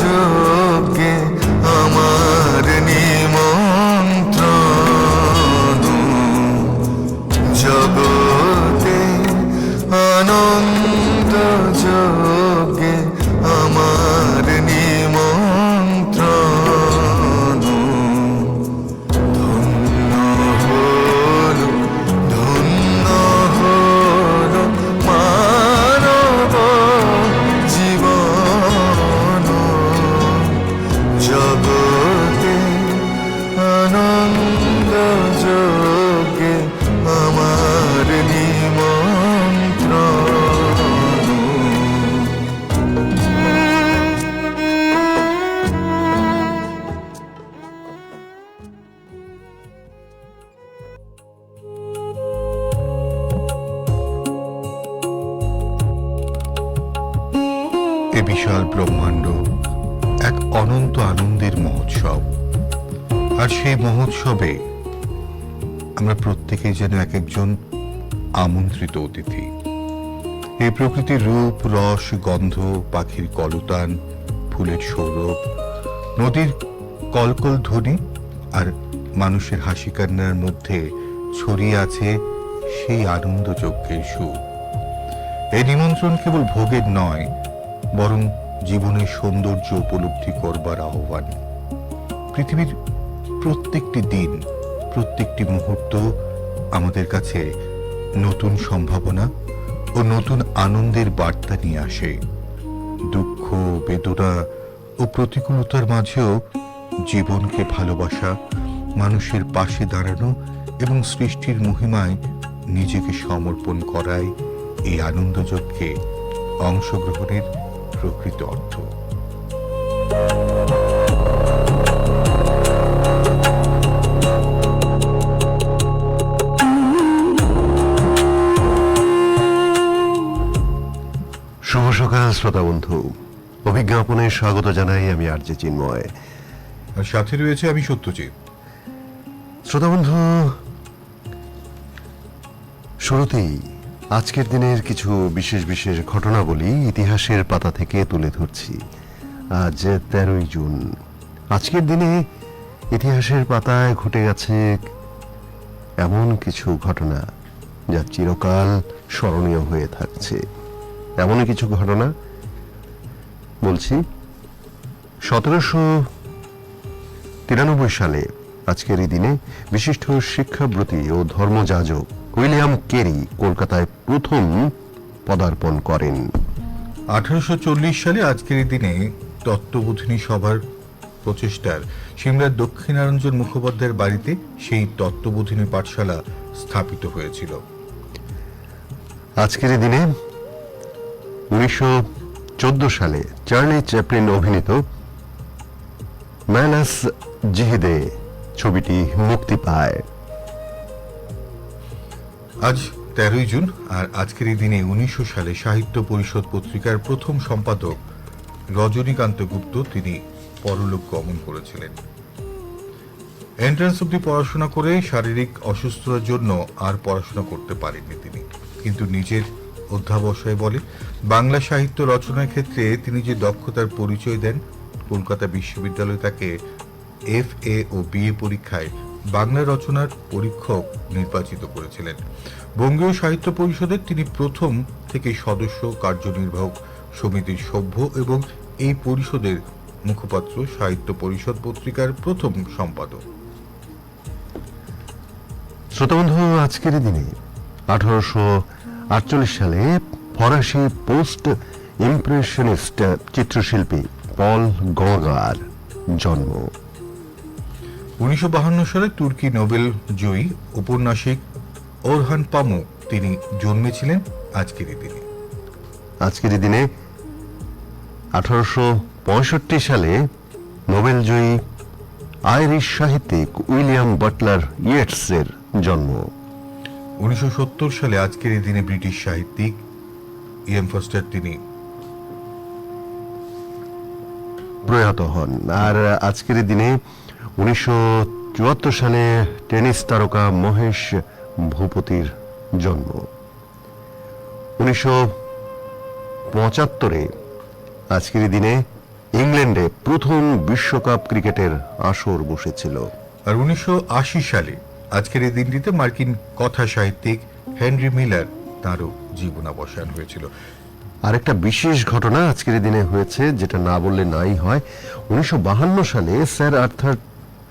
যজ্ঞে আমার নিমন্ত্রণ, জগতে আনন্দ যজ্ঞে আমার নিমন্ত্রণ। ধন্য হলো, ধন্য হলো মানব জীবন, জগতে আনন্দ যজ্ঞে আমার নিমন্ত্রণ। এ বিশাল ব্রহ্মাণ্ড এক অনন্ত আনন্দের মহোৎসব, আর সেই মহোৎসবে আমরা প্রত্যেকেই যেন এক একজন আমন্ত্রিত অতিথি। এই প্রকৃতির রূপ, রস, গন্ধ, পাখির কলতান, ফুলের সৌরভ, নদীর কলকল ধ্বনি আর মানুষের হাসি কান্নার মধ্যে ছড়িয়ে আছে সেই আনন্দ যজ্ঞের সুর। এই নিমন্ত্রণ কেবল ভোগের নয়, বরং জীবনের সৌন্দর্য উপলব্ধি করবার আহ্বান। পৃথিবীর প্রত্যেকটি দিন, প্রত্যেকটি মুহূর্ত আমাদের কাছে নতুন সম্ভাবনা ও নতুন আনন্দের বার্তা নিয়ে আসে। দুঃখ, বেদনা ও প্রতিকূলতার মাঝেও জীবনকে ভালোবাসা, মানুষের পাশে দাঁড়ানো এবং সৃষ্টির মহিমায় নিজেকে সমর্পণ করাই এই আনন্দযজ্ঞে অংশগ্রহণের প্রকৃত অর্থ। শুভ সকাল শ্রোতা বন্ধু, অভিজ্ঞাপনে স্বাগত জানাই আমি আরজে চিন্ময়, আর সাথে রয়েছে আমি সত্যজিৎ। শ্রোতা বন্ধু, শুরুতেই আজকের দিনের কিছু বিশেষ বিশেষ ঘটনাবলী ইতিহাসের পাতা থেকে তুলে ধরছি। আজ 13ই জুন। আজকের দিনে ইতিহাসের পাতায় ঘটে গেছে এমন কিছু ঘটনা যা চিরকাল স্মরণীয় হয়ে থাকছে। এমনই কিছু ঘটনা বলছি। 1793 সালে আজকের এই দিনে বিশিষ্ট শিক্ষাব্রতী ও ধর্মযাজক উইলিয়াম কেরি কলকাতায় প্রথম পদার্পণ করেন। 1840 সালে আজকের এই দিনে তত্ত্ববোধিনী সভার প্রচেষ্টার সিমলার দক্ষিণারঞ্জন মুখোপাধ্যায়ের বাড়িতে সেই তত্ত্ববোধিনী পাঠশালা স্থাপিত হয়েছিল। আজকের এই দিনে 1914 সালে চার্লি চ্যাপলিন অভিনীত ম্যানাস জিহিদে ছবিটি মুক্তি পায়। আজ 13ই জুন, আর আজকের এই দিনে 1900 সালে সাহিত্য পরিষদ পত্রিকার প্রথম সম্পাদক রজনীকান্ত গুপ্ত তিনি পরলোক গমন করেছিলেন। এন্ট্রান্স অব্দি পড়াশোনা করে শারীরিক অসুস্থতার জন্য আর পড়াশোনা করতে পারেননি তিনি, কিন্তু নিজের অধ্যাবসায় বলে বাংলা সাহিত্য রচনার ক্ষেত্রে তিনি যে দক্ষতার পরিচয় দেন, কলকাতা বিশ্ববিদ্যালয় তাকে FA ও BA পরীক্ষায় বাংলা রচনার পরীক্ষক নির্বাচিত করেছিলেন। বঙ্গীয় সাহিত্য পরিষদের তিনি প্রথম থেকে সদস্য, কার্যনির্বাহক সমিতির সভ্য এবং এই পরিষদের মুখপাত্র, সাহিত্য পরিষদ পত্রিকার প্রথম সম্পাদক। শ্রোতাবন্ধু, আজকের দিনে 1848 সালে ফরাসি পোস্ট ইমপ্রেশনিস্ট চিত্রশিল্পী পল গগার জন্ম। 1952 সালে তুর্কি নোবেল জয়ী ঔপন্যাসিক ওরহান পামুক তিনি জন্মেছিলেন আজকের দিনে। আজকের দিনে 1865 সালে নোবেল জয়ী আইরিশ সাহিত্যিক উইলিয়াম বাটলার ইয়েটসের জন্ম। 1970 সালে আজকের এই দিনে ব্রিটিশ সাহিত্যিক ইএম ফস্টার তিনি প্রয়াত হন। আর আজকের দিনে 1974 সালে টেনিস তারকা মহেশ ভূপতির জন্ম। 1975 আজকের দিনে ইংল্যান্ডে প্রথম বিশ্বকাপ ক্রিকেটের আসর বসেছিল। আর 1980 সালে আজকের এই দিনটিতে মার্কিন কথা সাহিত্যিক হেনরি মিলার তারও জীবনাবসান হয়েছিল। আরেকটা বিশেষ ঘটনা আজকের এই দিনে হয়েছে, যেটা না বললে নাই হয়। 1952 সালে স্যার আর্থার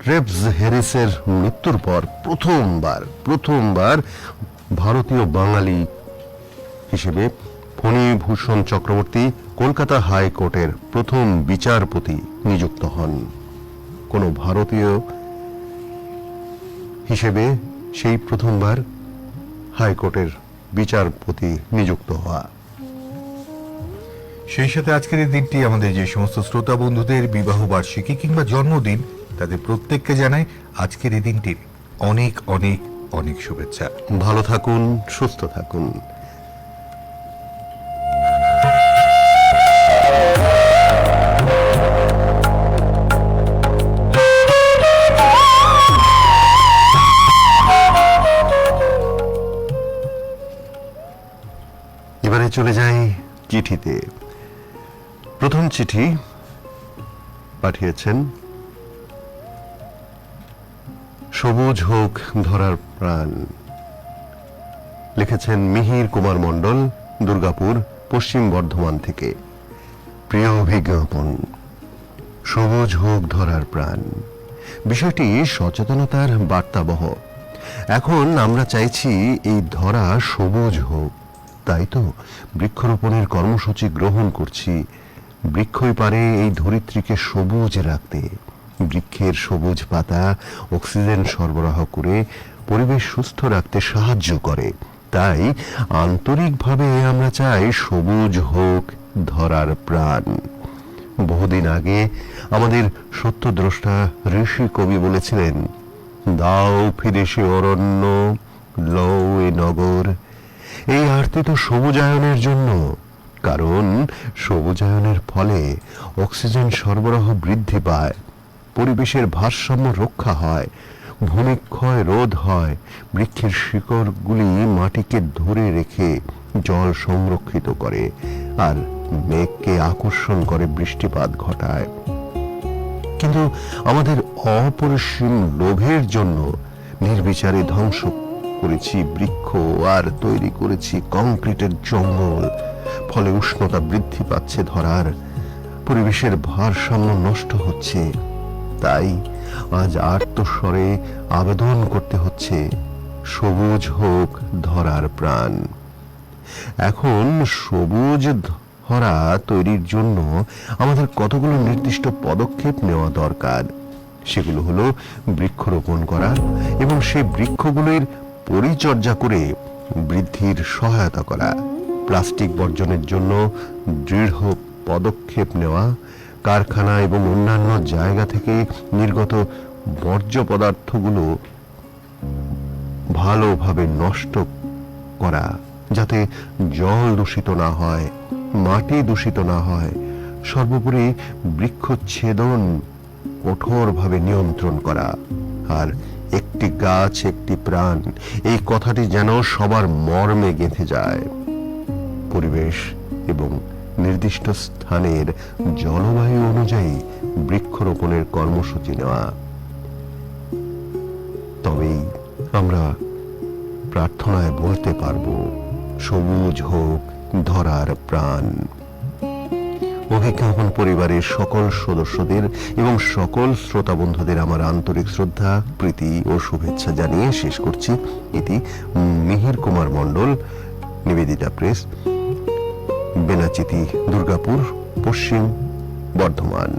ট্রেভস হ্যারিসের মৃত্যুর পর প্রথমবার ভারতীয় বাঙালি হিসেবে ফণীভূষণ চক্রবর্তী কলকাতা হাইকোর্টের প্রথম বিচারপতি নিযুক্ত হন। কোন ভারতীয় হিসেবে সেই প্রথমবার হাইকোর্টের বিচারপতি নিযুক্ত হওয়া। সেই সাথে আজকের এই দিনটি আমাদের যে সমস্ত শ্রোতা বন্ধুদের বিবাহ বার্ষিকী কিংবা জন্মদিন, তাদের প্রত্যেককে জানাই আজকের এই দিনটির অনেক অনেক অনেক শুভেচ্ছা। ভালো থাকুন, সুস্থ থাকুন। এবারে চলে যাই চিঠিতে। প্রথম চিঠি পাঠিয়েছেন সবুজ হোক ধরার প্রাণ, লিখেছেন মিহির কুমার মণ্ডল, দুর্গাপুর, পশ্চিম বর্ধমান থেকে। প্রিয় বিজ্ঞাপন, সবুজ হোক ধরার প্রাণ বিষয়টি সচেতনতার বার্তাবহ। এখন আমরা চাইছি এই ধরা সবুজ হোক, তাই তো বৃক্ষরোপণের কর্মসূচি গ্রহণ করছি। বৃক্ষই পারে এই ধরিত্রীকে সবুজ রাখতে। বৃক্ষের সবুজ পাতা অক্সিজেন সরবরাহ করে পরিবেশ সুস্থ রাখতে সাহায্য করে। তাই আন্তরিকভাবে আমরা চাই সবুজ হোক ধরার প্রাণ। বহুদিন আগে আমাদের সত্যদ্রষ্টা ঋষি কবি বলেছিলেন, দাও ফিরে সে অরণ্য, লও এ নগর। এই আরতি তো সবুজায়নের জন্য, কারণ সবুজায়নের ফলে অক্সিজেন সরবরাহ বৃদ্ধি পায়, পরিবেশের ভারসাম্য রক্ষা হয়, ভূমিক্ষয় রোধ হয়, বৃক্ষের শিকড়গুলি মাটিকে ধরে রেখে জল সংরক্ষিত করে, আর মেঘকে আকর্ষণ করে বৃষ্টিপাত ঘটায়। কিন্তু আমাদের অপরিসীম লোভের জন্য নির্বিচারে ধ্বংস করেছি বৃক্ষ আর তৈরি করেছি কংক্রিটের জঙ্গল। ফলে উষ্ণতা বৃদ্ধি পাচ্ছে ধরার, পরিবেশের ভারসাম্য নষ্ট হচ্ছে। তাই আজ আর্তস্বরে আবেদন করতে হচ্ছে, সবুজ হোক ধরার প্রাণ। এখন সবুজ ধরা তৈরির জন্য আমাদের কতগুলো নির্দিষ্ট পদক্ষেপ নেওয়া দরকার। সেগুলো হলো বৃক্ষরোপণ করা এবং সেই বৃক্ষগুলির পরিচর্যা করে বৃদ্ধির সহায়তা করা, প্লাস্টিক বর্জনের জন্য দৃঢ় পদক্ষেপ নেওয়া, কারখানা এবং অন্যান্য জায়গা থেকে নির্গত বর্জ্য পদার্থগুলো ভালোভাবে নষ্ট করা, যাতে জল দূষিত না হয়, মাটি দূষিত না হয়। সর্বোপরি বৃক্ষচ্ছেদন কঠোরভাবে নিয়ন্ত্রণ করা। আর একটি গাছ একটি প্রাণ, এই কথাটি যেন সবার মর্মে গেঁথে যায়। পরিবেশ এবং নির্দিষ্ট স্থানের জলবায়ু অনুযায়ী বৃক্ষরোপণের কর্মসূচি নেওয়া। তবেই আমরা প্রার্থনায় বলতে পারব, সবুজ হোক ধরার প্রাণ। অভিজ্ঞাপন পরিবারের সকল সদস্যদের এবং সকল শ্রোতা বন্ধুদের আমার আন্তরিক শ্রদ্ধা, প্রীতি ও শুভেচ্ছা জানিয়ে শেষ করছি। এটি মিহির কুমার মণ্ডল, নিবেদিতা প্রেস, বেনাচিতি, দুর্গাপুর, পশ্চিম বর্ধমান।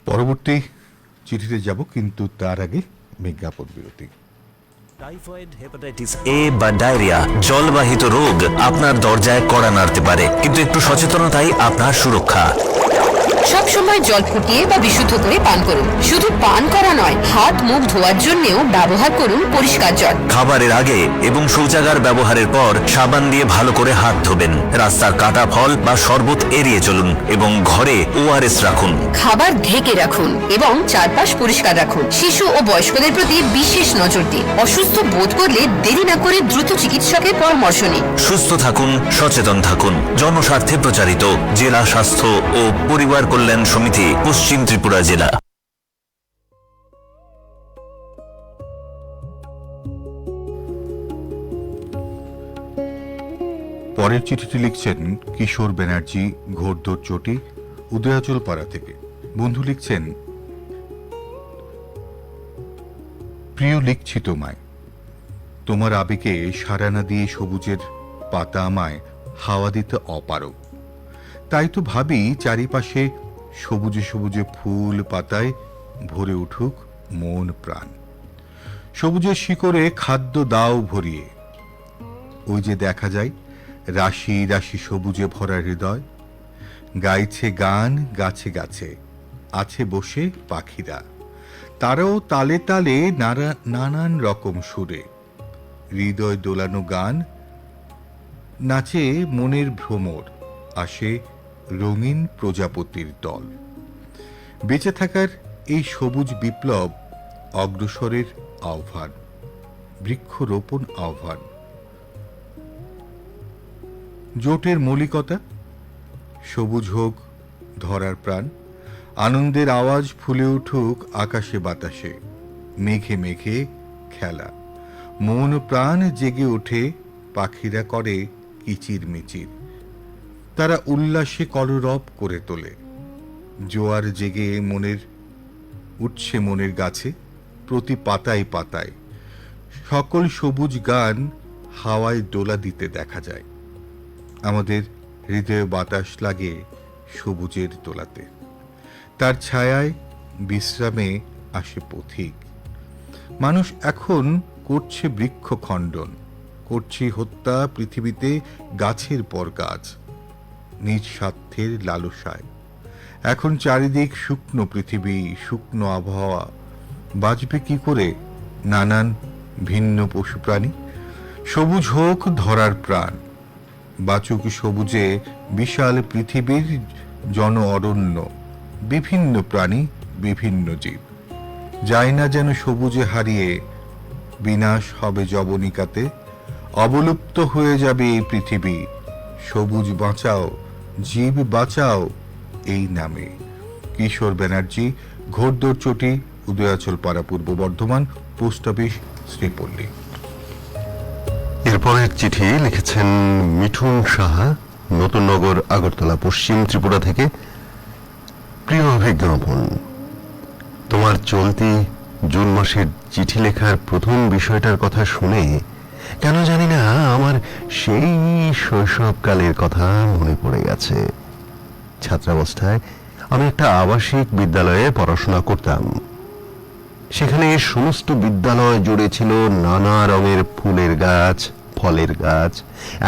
পরবর্তী চিঠিতে যাব, কিন্তু তার আগে বিজ্ঞাপন বিরতি। টাইফয়েড, হেপাটাইটিস এ বা ডায়রিয়া জলবাহিত রোগ আপনার দরজায় কড়া নাড়তে পারে, কিন্তু একটু সচেতনতাই আপনার সুরক্ষা। সব সময় জল ফুটিয়ে বা বিশুদ্ধ করে পান করুন। শুধু পান করা নয়, হাত মুখ ধোয়ার জন্যও ব্যবহার করুন পরিষ্কার জল। খাবারের আগে এবং শৌচাগার ব্যবহারের পর সাবান দিয়ে ভালো করে হাত ধোবেন। রাস্তার কাটা ফল বা শরবত এড়িয়ে চলুন এবং ঘরে ORS রাখুন। খাবার ঢেকে রাখুন এবং চারপাশ পরিষ্কার রাখুন। শিশু ও বয়স্কদের প্রতি বিশেষ নজর দিন। অসুস্থ বোধ করলে দেরি না করে দ্রুত চিকিৎসকের পরামর্শ নিন। সুস্থ থাকুন, সচেতন থাকুন। জনস্বার্থে প্রচারিত জেলা স্বাস্থ্য ও পরিবার কল্যাণ সমিতি, পশ্চিম ত্রিপুরা জেলা। পরের চিঠিটি লিখছেন কিশোর ব্যানার্জি, ঘোড়দৌড় চটি, উদয়াচল পাড়া থেকে। বন্ধু লিখছেন, প্রিয় লিখছি তোমায়, তোমার আবেগে সাড়া না দিয়ে সবুজের পাতা আমায় হাওয়া দিতে অপারগ। তাই তো ভাবি চারিপাশে সবুজে সবুজে ফুল পাতায় ভরে উঠুক মন প্রাণ। সবুজের শিকড়ে খাদ্য দাও ভরিয়ে, ওই যে দেখা যায় রাশি রাশি সবুজে ভরা হৃদয়। গাইছে গান গাছে গাছে, আছে বসে পাখিরা, তারাও তালে তালে নানান রকম সুরে। হৃদয় দোলানো গান নাচে মনের ভ্রমর, আসে রঙিন প্রজাপতির দল। বেঁচে থাকার এই সবুজ বিপ্লব অগ্রসরের আহ্বান, বৃক্ষরোপণ আহ্বান। জোটের মৌলিকতা, সবুজ হোক ধরার প্রাণ। আনন্দের আওয়াজ ফুলে উঠুক আকাশে বাতাসে, মেঘে মেঘে খেলা। মন প্রাণ জেগে ওঠে, পাখিরা করে কিচির মিচির। তারা উল্লাসে কলরব করে তোলে। জোয়ার জেগে উঠছে মনের গাছে, প্রতি পাতায় পাতায়। সকল সবুজ গান হাওয়ায় দোলা দিতে দেখা যায়। আমাদের হৃদয়ে বাতাস লাগে সবুজের দোলাতে। তার ছায়ায় বিশ্রামে আসে পথিক। মানুষ এখন করছে বৃক্ষ খণ্ডন, করছে হত্যা পৃথিবীতে গাছের পর গাছ, নিজ স্বার্থের লালসায়। এখন চারিদিক শুকনো পৃথিবী, শুকনো আবহাওয়া। বাঁচবে কি করে নানান ভিন্ন পশু প্রাণী? সবুজ হোক ধরার প্রাণ, বাচুক সবুজে বিশাল পৃথিবীর জন অরণ্য। বিভিন্ন প্রাণী, বিভিন্ন জীব, যায় না যেন সবুজে হারিয়ে। বিনাশ হবে যবনিকাতে, অবলুপ্ত হয়ে যাবে এই পৃথিবী। সবুজ বাঁচাও, জীব বাঁচাও এই নামে। কিশোর ব্যানার্জি, ঘোড়দৌড় চটি, উদয়াচল পাড়া, পূর্ব বর্ধমান, পোস্ট অফিস, শ্রীপল্লী। এরপর এক চিঠি লিখেছেন মিঠুন সাহা, নতুন নগর, আগরতলা, পশ্চিম ত্রিপুরা থেকে। প্রিয় অভিজ্ঞাপন, তোমার চলতি জুন মাসের চিঠি লেখার প্রথম বিষয়টার কথা শুনে কেন জানি না আমার সেই শৈশবকালের কথা মনে পড়ে গেছে। ছাত্রাবস্থায় আমি একটা আবাসিক বিদ্যালয়ে পড়াশোনা করতাম। সেখানে সমস্ত বিদ্যালয় জুড়ে ছিল নানা রঙের ফুলের গাছ, ফলের গাছ,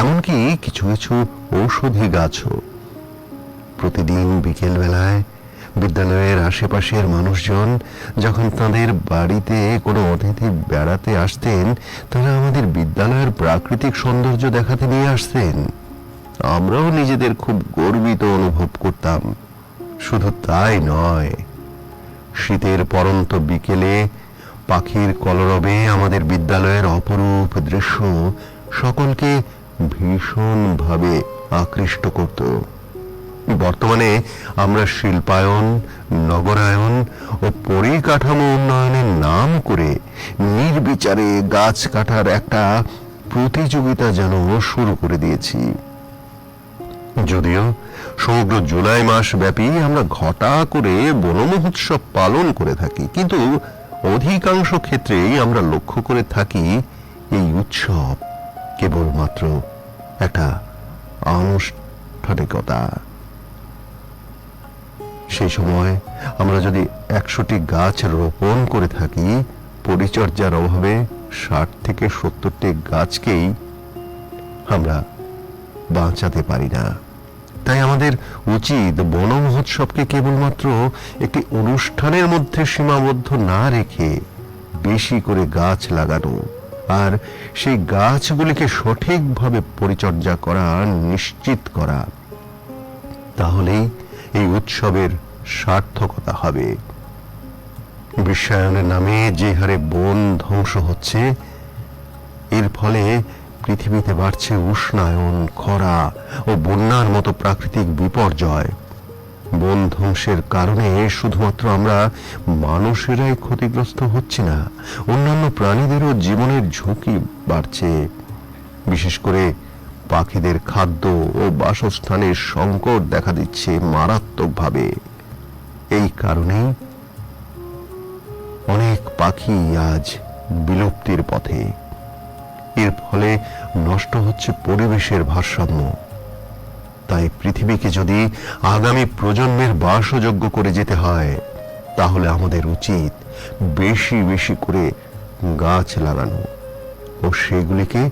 এমনকি কিছু কিছু ঔষধি গাছও। প্রতিদিন বিকেল বেলায় বিদ্যালয়ের আশেপাশের মানুষজন যখন তাদের বাড়িতে কোনো অতিথি বেড়াতে আসতেন, তারা আমাদের বিদ্যালয়ের প্রাকৃতিক সৌন্দর্য দেখাতে নিয়ে আসতেন। আমরাও নিজেদের খুব গর্বিত অনুভব করতাম। শুধু তাই নয়, শীতের পরন্ত বিকেলে পাখির কলরবে আমাদের বিদ্যালয়ের অপরূপ দৃশ্য সকলকে ভীষণভাবে আকৃষ্ট করত। বর্তমানে আমরা শিল্পায়ন, নগরায়ন ও পরিকাঠামো উন্নয়নের নাম করে নির্বিচারে গাছ কাটার একটা প্রতিযোগিতা যেন শুরু করে দিয়েছি। যদিও সমগ্র জুলাই মাস ব্যাপী আমরা ঘটা করে বন মহোৎসব পালন করে থাকি, কিন্তু অধিকাংশ ক্ষেত্রেই আমরা লক্ষ্য করে থাকি এই উৎসব কেবলমাত্র একটা আনুষ্ঠানিকতা। সেই সময় আমরা যদি 100টি গাছ রোপণ করে থাকি, পরিচর্যার অভাবে 60 থেকে 70টি গাছকেই আমরা বাঁচাতে পারি না। তাই আমাদের উচিত বন মহোৎসবকে কেবলমাত্র একটি অনুষ্ঠানের মধ্যে সীমাবদ্ধ না রেখে বেশি করে গাছ লাগানো আর সেই গাছগুলিকে সঠিকভাবে পরিচর্যা করা নিশ্চিত করা। তাহলেই এই উৎসবের সার্থকতা হবে। বিশ্বায়নের নামে যে হারে বন ধ্বংস হচ্ছে, এর ফলে পৃথিবীতে বাড়ছে উষ্ণায়ন, খরা ও বন্যার মতো প্রাকৃতিক বিপর্যয়। বন ধ্বংসের কারণে শুধুমাত্র আমরা মানুষেরাই ক্ষতিগ্রস্ত হচ্ছি না, অন্যান্য প্রাণীদেরও জীবনের ঝুঁকি বাড়ছে। বিশেষ করে পাখিদের খাদ্য ও বাসস্থানের সংকট দেখা দিচ্ছে মারাত্মকভাবে। এই কারণেই অনেক পাখি আজ বিলুপ্তির পথে। এর ফলে নষ্ট হচ্ছে পরিবেশের ভারসাম্য। তাই পৃথিবীকে যদি আগামী প্রজন্মের বাসযোগ্য করে যেতে হয়, তাহলে আমাদের উচিত বেশি বেশি করে গাছ লাগানো ও সেগুলিকে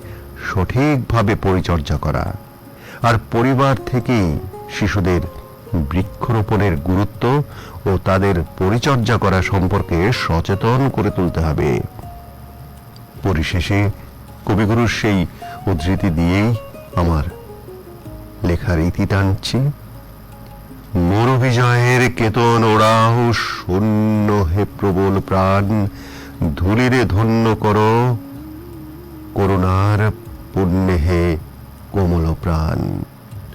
সঠিকভাবে পরিচর্যা করা। আর পরিবার থেকেই শিশুদের বৃক্ষরোপণের গুরুত্ব ও তাদের পরিচর্যা করা সম্পর্কে সচেতন করে তুলতে হবে। পরিশেষে কবিগুরুর সেই উদ্ধৃতি দিয়েই আমার লেখার ইতি টানছি। মরু বিজয়ের কেতন ওড়াও, শূন্য হে প্রবল প্রাণ, ধুলিরে ধন্য করো করুণার পুণ্যে হে কোমল প্রাণ।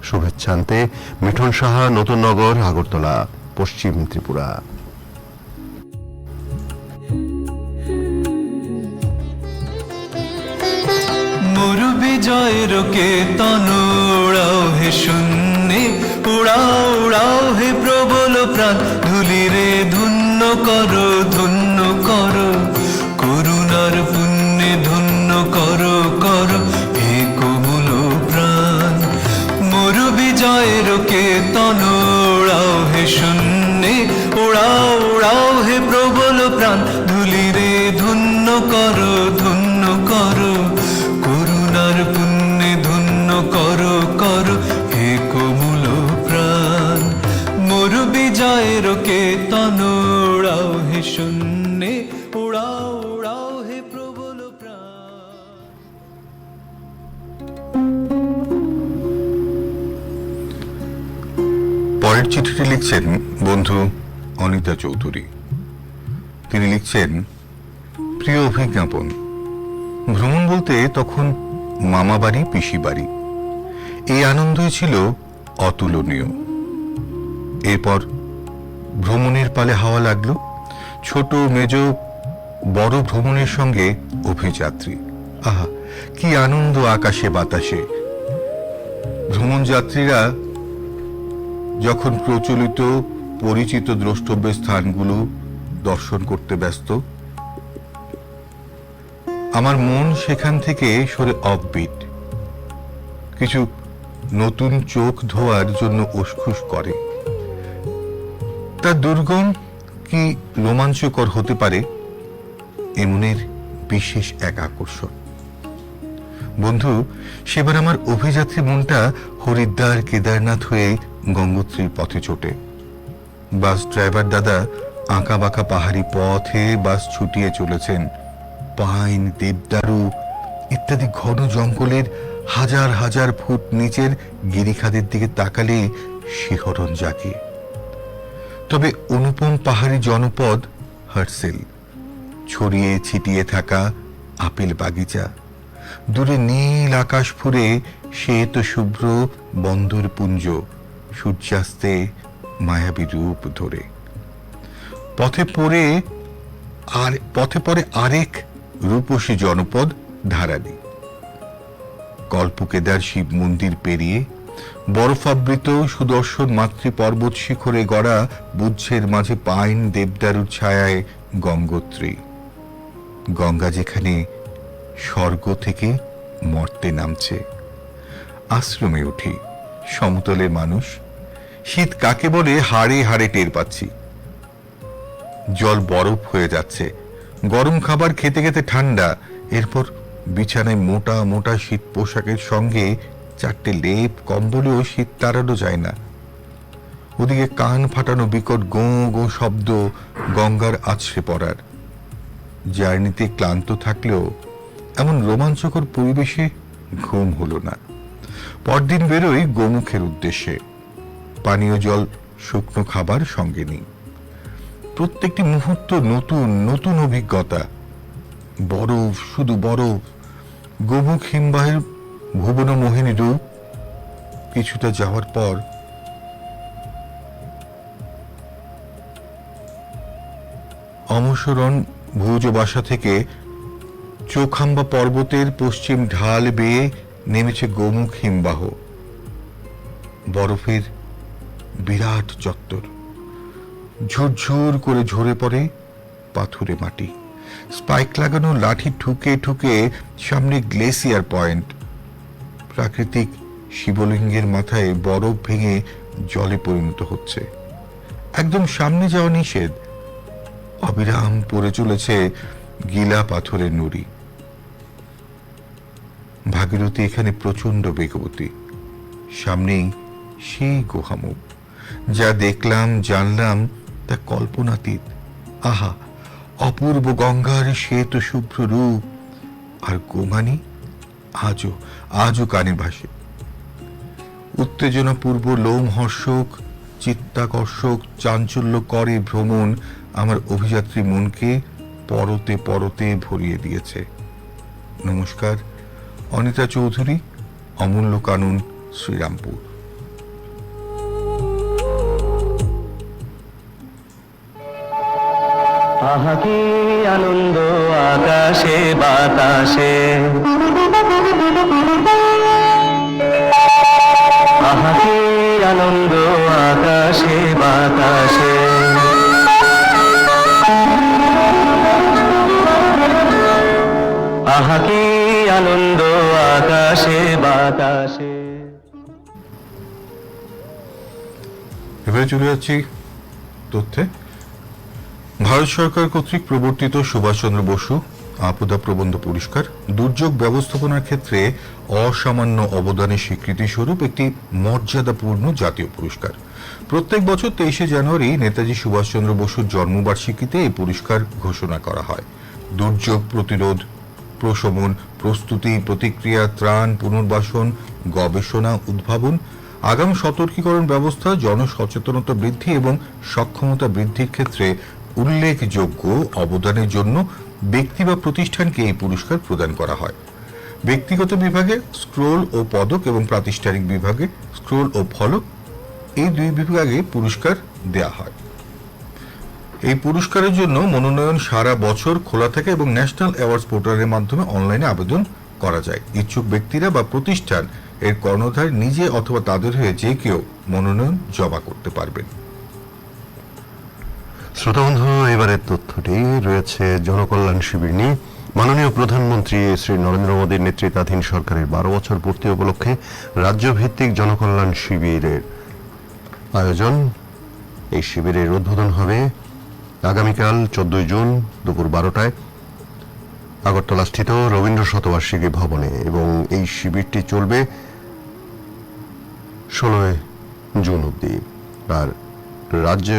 শুভেচ্ছান্তে মিঠুন সাহা, নতুন নগর, আগরতলা, পশ্চিম ত্রিপুরা। মরু বিজয়ের কেতন উড়াও হে শূন্যে, উড়াও উড়াও হে প্রবল প্রাণ, ধুলিরে ধন্য করো ধন্য করো করুণার পুণ্যে ধন্য করো করো হে কোমল প্রাণ। মরু বিজয়ের কেতন উড়াও হে শূন্যে, উড়াও উড়াও হে প্রবল প্রাণ, ধুলিরে ধন্য করো ধন্য করো করুণার পুণ্যে ধন্য করো করো হে কোমল প্রাণ। মরু বিজয়ের কেতন উড়াও হে শূন্যে, উড়াও উড়াও হে প্রবল প্রাণ। পরের চিঠিটি লিখছেন বন্ধু অনিতা চৌধুরী। তিনি লিখছেন, প্রিয় অভিজ্ঞাপন, ভ্রমণ বলতে তখন মামা বাড়ি, পিসি বাড়ি, এই আনন্দই ছিল অতুলনীয়। এরপর ভ্রমণের পালে হাওয়া লাগলো, ছোট মেজ বড় ভ্রমণের সঙ্গে অভিযাত্রী। আহা, কি আনন্দ আকাশে বাতাসে। ভ্রমণ যাত্রীরা যখন প্রচলিত পরিচিত দ্রষ্টব্য স্থানগুলো দর্শন করতে ব্যস্ত, আমার মন সেখান থেকে সরে অফবিট, কিছু নতুন চোখ ধোয়ার জন্য উসখুস করে। তার দুর্গম কি রোমাঞ্চকর হতে পারে এমনের বিশেষ এক আকর্ষণ। বন্ধু, সেবার আমার অভিযাত্রী মনটা হরিদ্বার, কেদারনাথ হয়ে গঙ্গোত্রীর পথে ছোটে। বাস ড্রাইভার দাদা আঁকা বাঁকা পাহাড়ি পথে বাস ছুটিয়ে চলেছেন। পাইন, দেবদারু ইত্যাদি ঘন জঙ্গলের হাজার হাজার ফুট নিচের গিরিখাদের দিকে তাকালে শিহরণ জাগে। তবে অনুপম পাহাড়ি জনপদ হার্সেল, ছড়িয়ে ছিটিয়ে থাকা আপেল বাগিচা, দূরে নীল আকাশ ফুরে শ্বেত শুভ্র বন্দরপুঞ্জ সূর্যাস্তে মায়াবী রূপ ধরে। পথে পরে আরেক রূপসী জনপদ ধারালি। কল্পকেদার শিব মন্দির পেরিয়ে বরফাবৃত সুদর্শন মাতৃ পর্বত শিখরে গড়া বুদ্ধের মাঝে পাইন, দেবদারুর ছায়ায় গঙ্গোত্রী। গঙ্গা যেখানে স্বর্গ থেকে মর্তে নামছে। আশ্রমে উঠি, সমতলের মানুষ, শীত কাকে বলে হাড়ে হাড়ে টের পাচ্ছি। জল বরফ হয়ে যাচ্ছে, গরম খাবার খেতে খেতে ঠান্ডা। এরপর বিছানায় মোটা মোটা শীত পোশাকের সঙ্গে চারটে লেপ কম্বলেও শীত তাড়ানো যায় না। ওদিকে কান ফাটানো বিকট গোঁ গোঁ শব্দ গঙ্গার আছড়ে পড়ার। জার্নিতে ক্লান্ত থাকলেও এমন রোমাঞ্চকর পরিবেশে ঘুম হলো না। পরদিন বেরোই গোমুখের উদ্দেশ্যে। পানীয় জল, শুকনো খাবার সঙ্গে নেই। প্রত্যেকটি মুহূর্ত নতুন নতুন অভিজ্ঞতা। বরফ, শুধু বরফ। গোমুখ হিমবাহের ভুবন মোহিনী রূপ। কিছুটা যাওয়ার পর অমসরণ ভুজ বাসা থেকে চোখাম্বা পর্বতের পশ্চিম ঢাল বেয়ে নেমেছে গোমুখ হিমবাহ। বরফের বিরাট চত্বর। ঝুরঝুর করে ঝরে পড়ে পাথুরে মাটি। স্পাইক লাগানো লাঠি ঠুকে ঠুকে সামনে গ্লেসিয়ার পয়েন্ট। প্রাকৃতিক শিবলিঙ্গের মাথায় বরফ ভেঙে জলে পরিণত হচ্ছে। একদম সামনে যাওয়া নিষেধ। অবিরাম পড়ে চলেছে গিলা পাথরের নুড়ি। ভাগীরথী এখানে প্রচন্ড বেগবতী। সামনেই সেই গুহামুখ। যা দেখলাম, জানলাম তা কল্পনাতীত। আহা, অপূর্ব গঙ্গার শ্বেত শুভ্র রূপ। আর গোমানি আজও কানে ভাসে। উত্তেজনাপূর্ব লোমহর্ষক, চিত্তাকর্ষক, চাঞ্চল্য করে ভ্রমণ আমার অভিযাত্রী মনকে পরতে পরতে ভরিয়ে দিয়েছে। নমস্কার, অনিতা চৌধুরী, অমূল্য কানন, শ্রীরামপুর। আহা কি আনন্দ আকাশে বাতাসে, আহা কি আনন্দ আকাশে বাতাসে, আহা কি আনন্দ আকাশে বাতাসে। এবারে চলে যাচ্ছি তথ্যে। ভারত সরকার কর্তৃক প্রবর্তিত সুভাষচন্দ্র বসু আপদা প্রবন্ধ পুরস্কার দুর্যোগ ব্যবস্থাপনার ক্ষেত্রে অসামান্য অবদানের স্বীকৃতি স্বরূপ একটি মর্যাদাপূর্ণ জাতীয় পুরস্কার। প্রত্যেক বছর 23শে জানুয়ারি নেতাজি সুভাষচন্দ্র বসুর জন্মবার্ষিকীতে এই পুরস্কার ঘোষণা করা হয়। দুর্যোগ প্রতিরোধ, প্রশমন, প্রস্তুতি, প্রতিক্রিয়া, ত্রাণ, পুনর্বাসন, গবেষণা, উদ্ভাবন, আগাম সতর্কীকরণ ব্যবস্থা, জনসচেতনতা বৃদ্ধি এবং সক্ষমতা বৃদ্ধির ক্ষেত্রে উল্লেখযোগ্য অবদানের জন্য ব্যক্তি বা প্রতিষ্ঠানকে এই পুরস্কার প্রদান করা হয়। ব্যক্তিগত বিভাগে স্ক্রোল ও পদক এবং প্রাতিষ্ঠানিক বিভাগে স্ক্রোল ও ফলক, এই দুই বিভাগে পুরস্কার দেয়া হয়। এই পুরস্কারের জন্য মনোনয়ন সারা বছর খোলা থাকে এবং ন্যাশনাল অ্যাওয়ার্ডস পোর্টালের মাধ্যমে অনলাইনে আবেদন করা যায়। ইচ্ছুক ব্যক্তিরা বা প্রতিষ্ঠান এর কর্ণধার নিজে অথবা তাদের হয়ে যে কেউ মনোনয়ন জমা করতে পারবেন। শ্রোতাবন্ধু, এবারের তথ্যটি রয়েছে জনকল্যাণ শিবির নিয়ে। মাননীয় প্রধানমন্ত্রী শ্রী নরেন্দ্র মোদীর নেতৃত্বাধীন সরকারের 12 বছর পূর্তি উপলক্ষে রাজ্যভিত্তিক জনকল্যাণ শিবিরের আয়োজন। এই শিবিরের উদ্বোধন হবে আগামীকাল 14 জুন দুপুর 12টায় আগরতলাস্থিত রবীন্দ্র শতবার্ষিকী ভবনে এবং এই শিবিরটি চলবে 16 জুন অবধি। আর রাজ্য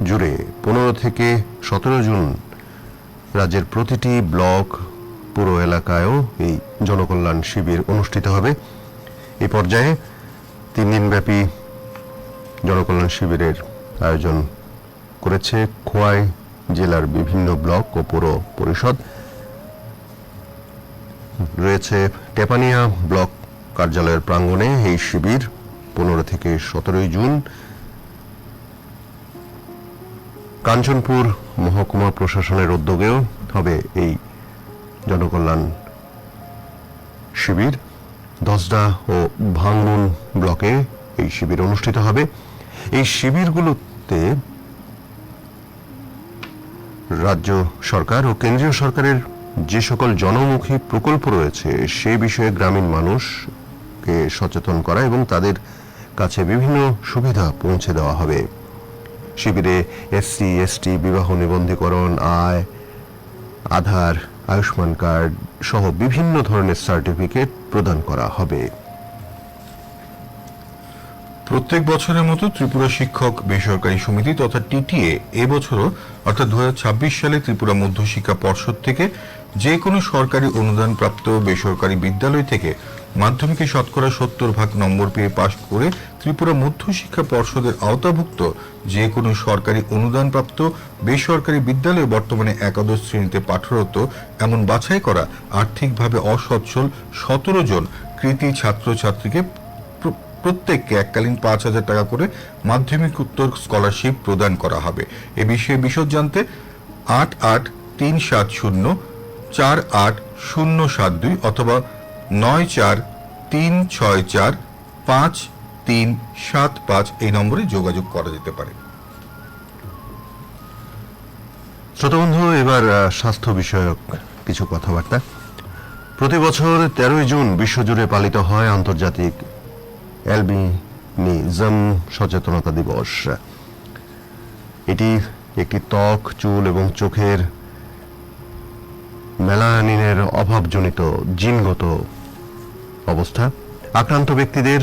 জুড়ে 15 থেকে 17 জুন রাজ্যের প্রতিটি ব্লক, পুরো এলাকায়ও এই জনকল্যাণ শিবির অনুষ্ঠিত হবে। এই পর্যায়ে 3 দিনব্যাপী জনকল্যাণ শিবিরের আয়োজন করেছে খোয়াই জেলার বিভিন্ন ব্লক ও পৌর পরিষদ। রয়েছে টেপানিয়া ব্লক কার্যালয়ের প্রাঙ্গণে এই শিবির 15 থেকে 17 জুন। কাঞ্চনপুর মহকুমা প্রশাসনের উদ্যোগেও হবে এই জনকল্যাণ শিবির। দশদা ও ভাঙ্গুন ব্লকে এই শিবির অনুষ্ঠিত হবে। এই শিবিরগুলোতে রাজ্য সরকার ও কেন্দ্রীয় সরকারের যে সকল জনমুখী প্রকল্প রয়েছে সে বিষয়ে গ্রামীণ মানুষকে সচেতন করা এবং তাদের কাছে বিভিন্ন সুবিধা পৌঁছে দেওয়া হবে। শিবিরে এসসি, এসটি, বিবাহ নিবন্ধীকরণ, আয়, আধার, আয়ুষ্মান কার্ড সহ বিভিন্ন ধরনের সার্টিফিকেট প্রদান করা হবে। প্রত্যেক বছরের মতো ত্রিপুরা শিক্ষক বেসরকারি সমিতি তথা টিটিএ এবছরও অর্থাৎ 2026 সালে ত্রিপুরা মধ্যশিক্ষা পর্ষদ থেকে যে কোনো সরকারি অনুদানপ্রাপ্ত বেসরকারি বিদ্যালয় থেকে মাধ্যমিকে শতকরা 70% নম্বর পেয়ে পাশ করে ত্রিপুরা মধ্যশিক্ষা পর্ষদের আওতাভুক্ত যে কোনো সরকারি অনুদানপ্রাপ্ত বেসরকারি বিদ্যালয়ে বর্তমানে একাদশ শ্রেণীতে পাঠরত এমন বাছাই করা আর্থিকভাবে অসচ্ছল 17 জন কৃতি ছাত্রছাত্রীকে প্রত্যেককে এককালীন 5,000 টাকা করে মাধ্যমিক উত্তর স্কলারশিপ প্রদান করা হবে। এ বিষয়ে বিশদ জানতে 8837048072 অথবা 9436453375 এই নম্বরে যোগাযোগ করা যেতে পারে। শ্রোতাবন্ধু, এবার স্বাস্থ্য বিষয়ক কিছু কথাবার্তা। প্রতি বছর 13 জুন বিশ্বজুড়ে পালিত হয় আন্তর্জাতিক অ্যালবিনিজম সচেতনতা দিবস। এটি একটি ত্বক, চুল এবং চোখের মেলানিনের অভাবজনিত জিনগত অবস্থা। আক্রান্ত ব্যক্তিদের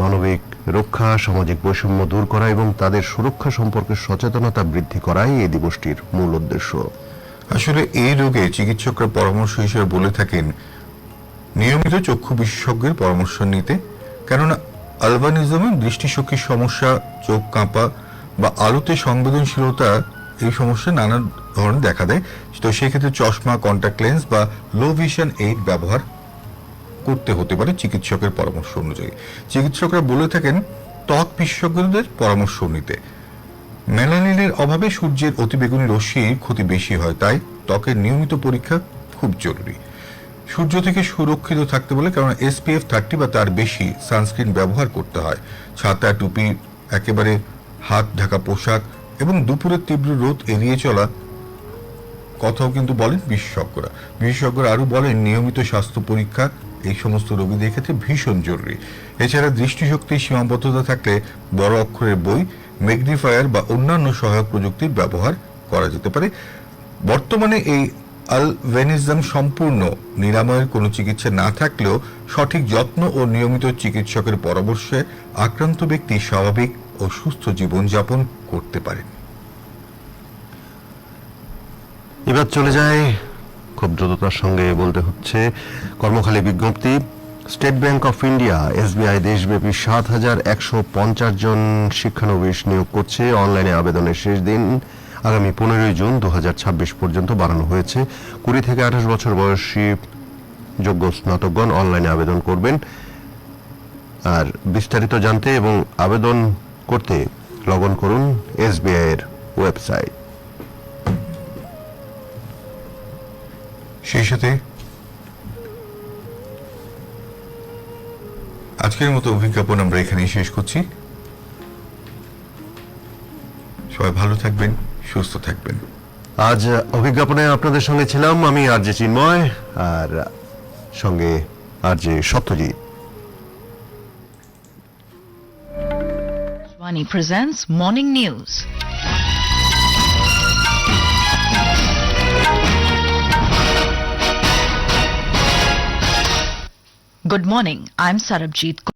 মানবিক রক্ষা, সামাজিক বৈষম্য দূর করা এবং তাদের সুরক্ষা সম্পর্কে সচেতনতা বৃদ্ধি করাই এই দিবসটির মূল উদ্দেশ্য। আসলে এই রোগে চিকিৎসকরা পরামর্শ হিসেবে বলে থাকেন নিয়মিত চক্ষু বিশেষজ্ঞের পরামর্শ নিতে, কেননা অ্যালবিনিজমে দৃষ্টিশক্তির সমস্যা, চোখ কাঁপা বা আলোতে সংবেদনশীলতা এই সমস্যা নানা ধরনের দেখা দেয়। তো সেক্ষেত্রে চশমা, কন্ট্যাক্ট লেন্স বা লো ভিশন এইড ব্যবহার করতে হতে পারে চিকিৎসকের পরামর্শ অনুযায়ী। চিকিৎসকরা বলে থাকেন ত্বক বিশেষজ্ঞদের পরামর্শ নিতে। মেলানিনের অভাবে সূর্যের অতিবেগুনি রশ্মির ক্ষতি বেশি হয়, তাই ত্বকের নিয়মিত পরীক্ষা খুব জরুরি। সূর্য থেকে সুরক্ষিত থাকতে বলে কারণ SPF 30 বা তার বেশি সানস্ক্রিন ব্যবহার করতে হয়। ছাতা, টুপি, একেবারে হাত ঢাকা পোশাক এবং দুপুরের তীব্র রোদ এড়িয়ে চলা কথাও কিন্তু বলেন বিশেষজ্ঞরা। বিশেষজ্ঞরা আরও বলেন নিয়মিত স্বাস্থ্য পরীক্ষা এই সমস্ত রোগীদের ক্ষেত্রে ভীষণ জরুরি। এছাড়া দৃষ্টিশক্তির সীমাবদ্ধতা থাকলে বড় অক্ষরের বই, ম্যাগনিফায়ার বা অন্যান্য সহায়ক প্রযুক্তির ব্যবহার করা যেতে পারে। বর্তমানে এই অ্যালবিনিজম সম্পূর্ণ নিরাময়ের কোনো চিকিৎসা না থাকলেও সঠিক যত্ন ও নিয়মিত চিকিৎসকের পরামর্শে আক্রান্ত ব্যক্তি স্বাভাবিক ও সুস্থ জীবনযাপন করতে পারেন। এবার চলে যায়, খুব দ্রুততার সঙ্গে বলতে হচ্ছে, কর্মখালী বিজ্ঞপ্তি। State bank of India SBI দেশব্যাপী 7,150 জন শিক্ষানবিশ নিয়োগ করছে। অনলাইনে আবেদনের শেষ দিন আগামী 15 জুন 2026 পর্যন্ত বাড়ানো হয়েছে। 20 থেকে 28 বছর বয়সী যোগ্য স্নাতকগণ অনলাইনে আবেদন করবেন। আর বিস্তারিত জানতে এবং আবেদন করতে লগ অন করুন SBI এর ওয়েবসাইট। সেই সাথে আজকের মতো অভিজ্ঞাপন আমরা এখানেই শেষ করছি। সবাই ভালো থাকবেন, সুস্থ থাকবেন। আজ অভিজ্ঞাপনে আপনাদের সঙ্গে ছিলাম আমি RJ চিন্ময়, আর সঙ্গে RJ Satyajit. Swani presents Morning News. Good morning, I'm Sarabjit.